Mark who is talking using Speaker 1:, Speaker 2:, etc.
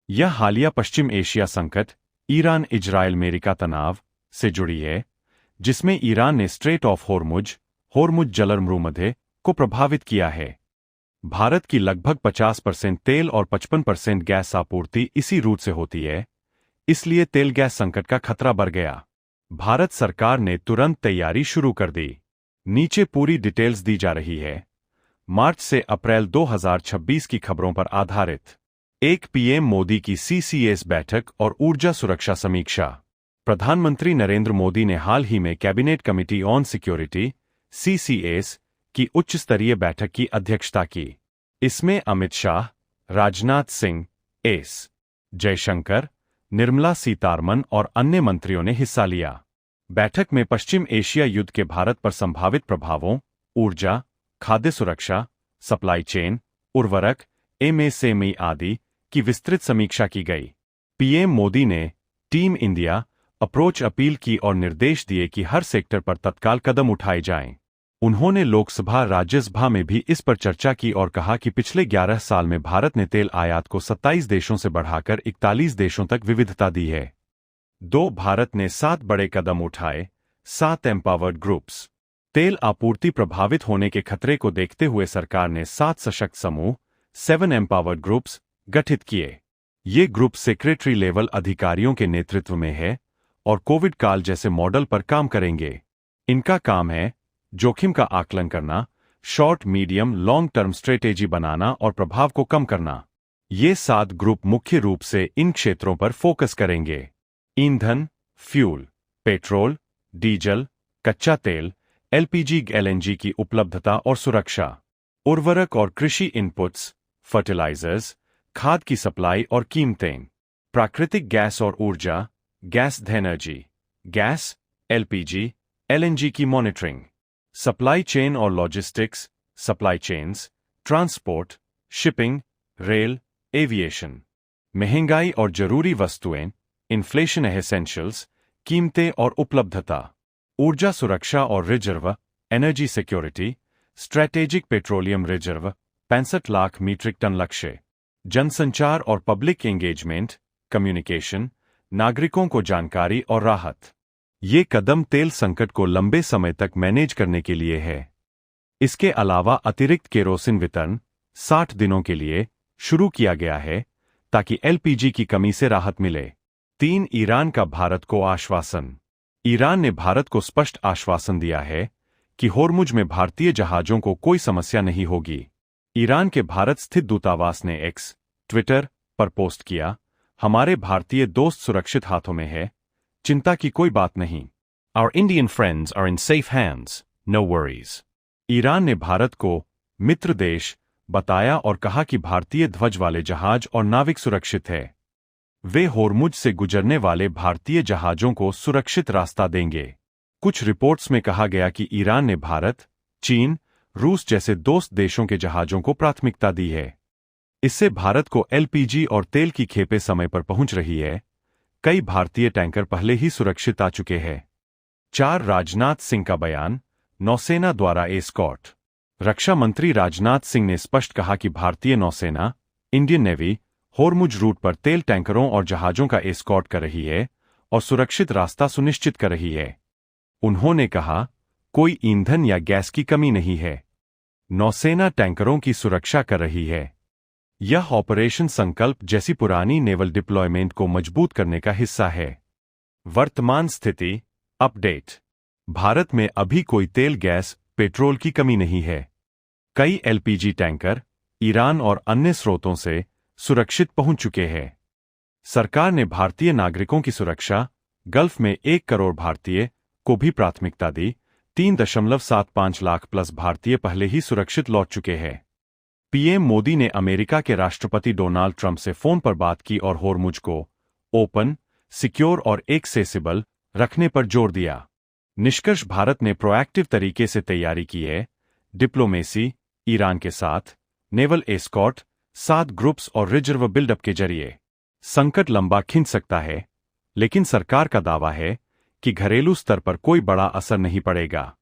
Speaker 1: यह हालिया पश्चिम एशिया संकट ईरान इजराइल अमेरिका तनाव से जुड़ी है, जिसमें ईरान ने स्ट्रेट ऑफ होर्मुज जलमरूमध्य को प्रभावित किया है। भारत की लगभग 50% तेल और 55% गैस आपूर्ति इसी रूट से होती है, इसलिए तेल गैस संकट का खतरा बढ़ गया। भारत सरकार ने तुरंत तैयारी शुरू कर दी। नीचे पूरी डिटेल्स दी जा रही है। मार्च से अप्रैल 2026 की खबरों पर आधारित एक पीएम मोदी की सीसीएस बैठक और ऊर्जा सुरक्षा समीक्षा। प्रधानमंत्री नरेंद्र मोदी ने हाल ही में cabinet committee on security CCS की उच्च स्तरीय बैठक की अध्यक्षता की। इसमें अमित शाह, राजनाथ सिंह, एस जयशंकर, निर्मला सीतारमन और अन्य मंत्रियों ने हिस्सा लिया। बैठक में पश्चिम एशिया युद्ध के भारत पर संभावित प्रभावों, ऊर्जा, खाद्य सुरक्षा, सप्लाई चेन, उर्वरक, एमएसएमई आदि की विस्तृत समीक्षा की गई। पीएम मोदी ने टीम इंडिया अप्रोच अपील की और निर्देश दिए कि हर सेक्टर पर तत्काल कदम उठाए जाएं। उन्होंने लोकसभा राज्यसभा में भी इस पर चर्चा की और कहा कि पिछले 11 साल में भारत ने तेल आयात को 27 देशों से बढ़ाकर 41 देशों तक विविधता दी है। भारत ने 7 बड़े कदम उठाए। 7 एम्पावर्ड ग्रुप्स। तेल आपूर्ति प्रभावित होने के खतरे को देखते हुए सरकार ने 7 सशक्त समूह 7 एम्पावर्ड ग्रुप्स गठित किए। ये ग्रुप सेक्रेटरी लेवल अधिकारियों के नेतृत्व में है और कोविड काल जैसे मॉडल पर काम करेंगे। इनका काम है जोखिम का आकलन करना, short, medium, long term strategy बनाना और प्रभाव को कम करना। ये 7 ग्रुप मुख्य रूप से इन क्षेत्रों पर फोकस करेंगे: ईंधन, फ्यूल, पेट्रोल, डीजल, कच्चा तेल, एलपीजी एलएनजी की उपलब्धता और सुरक्षा, उर्वरक और कृषि इनपुट्स, फर्टिलाइजर्स, खाद की सप्लाई और कीमतें, प्राकृतिक गैस और ऊर्जा, gas energy, gas, LPG, LNG की मॉनिटरिंग, सप्लाई चेन और logistics, supply chains, transport, shipping, rail, aviation, महंगाई और जरूरी वस्तुएं, इन्फ्लेशन एसेंशियल्स, कीमतें और उपलब्धता, ऊर्जा सुरक्षा और reserve, energy security, strategic petroleum reserve, 65 lakh metric ton लक्ष्य, जनसंचार और पब्लिक एंगेजमेंट, कम्युनिकेशन, नागरिकों को जानकारी और राहत। ये कदम तेल संकट को लंबे समय तक मैनेज करने के लिए है। इसके अलावा अतिरिक्त केरोसिन वितरण 60 दिनों के लिए शुरू किया गया है ताकि एलपीजी की कमी से राहत मिले। 3 ईरान का भारत को आश्वासन। ईरान ने भारत को स्पष्ट आश्वासन दिया है कि होर्मुज में भारतीय जहाजों को कोई समस्या नहीं होगी। ईरान के भारत स्थित दूतावास ने एक्स ट्विटर पर पोस्ट किया, हमारे भारतीय दोस्त सुरक्षित हाथों में है, चिंता की कोई बात नहीं। Our Indian friends are in safe hands, no worries. Iran ने भारत को मित्र देश बताया और कहा कि भारतीय ध्वज वाले जहाज और नाविक सुरक्षित है। वे होर्मुज से गुजरने वाले भारतीय जहाजों को सुरक्षित रास्ता देंगे। कुछ रिपोर्ट्स में कहा गया कि ईरान ने भारत, चीन, रूस जैसे दोस्त देशों के जहाजों को प्राथमिकता दी है। इससे भारत को एलपीजी और तेल की खेपें समय पर पहुंच रही है। कई भारतीय टैंकर पहले ही सुरक्षित आ चुके हैं। 4 राजनाथ सिंह का बयान, नौसेना द्वारा एस्कॉर्ट। रक्षा मंत्री राजनाथ सिंह ने स्पष्ट कहा कि भारतीय नौसेना, इंडियन नेवी, होर्मुज रूट पर तेल टैंकरों और जहाजों का एस्कॉर्ट कर रही है और सुरक्षित रास्ता सुनिश्चित कर रही है। उन्होंने कहा, कोई ईंधन या गैस की कमी नहीं है। नौसेना टैंकरों की सुरक्षा कर रही है। यह ऑपरेशन संकल्प जैसी पुरानी नेवल डिप्लॉयमेंट को मजबूत करने का हिस्सा है। वर्तमान स्थिति अपडेट। भारत में अभी कोई तेल, गैस, पेट्रोल की कमी नहीं है। कई एलपीजी टैंकर ईरान और अन्य स्रोतों से सुरक्षित पहुंच चुके हैं। सरकार ने भारतीय नागरिकों की सुरक्षा, गल्फ में 1 करोड़ भारतीय को भी प्राथमिकता दी। 3.75 लाख प्लस भारतीय पहले ही सुरक्षित लौट चुके हैं। पीएम मोदी ने अमेरिका के राष्ट्रपति डोनाल्ड ट्रंप से फोन पर बात की और होर्मुज को ओपन, सिक्योर और एक्सेसिबल रखने पर जोर दिया। निष्कर्ष, भारत ने प्रोएक्टिव तरीके से तैयारी की है। डिप्लोमेसी, ईरान के साथ, नेवल एस्कॉर्ट, 7 ग्रुप्स और रिजर्व बिल्डअप के जरिए। संकट लंबा खिंच सकता है, लेकिन सरकार का दावा है कि घरेलू स्तर पर कोई बड़ा असर नहीं पड़ेगा।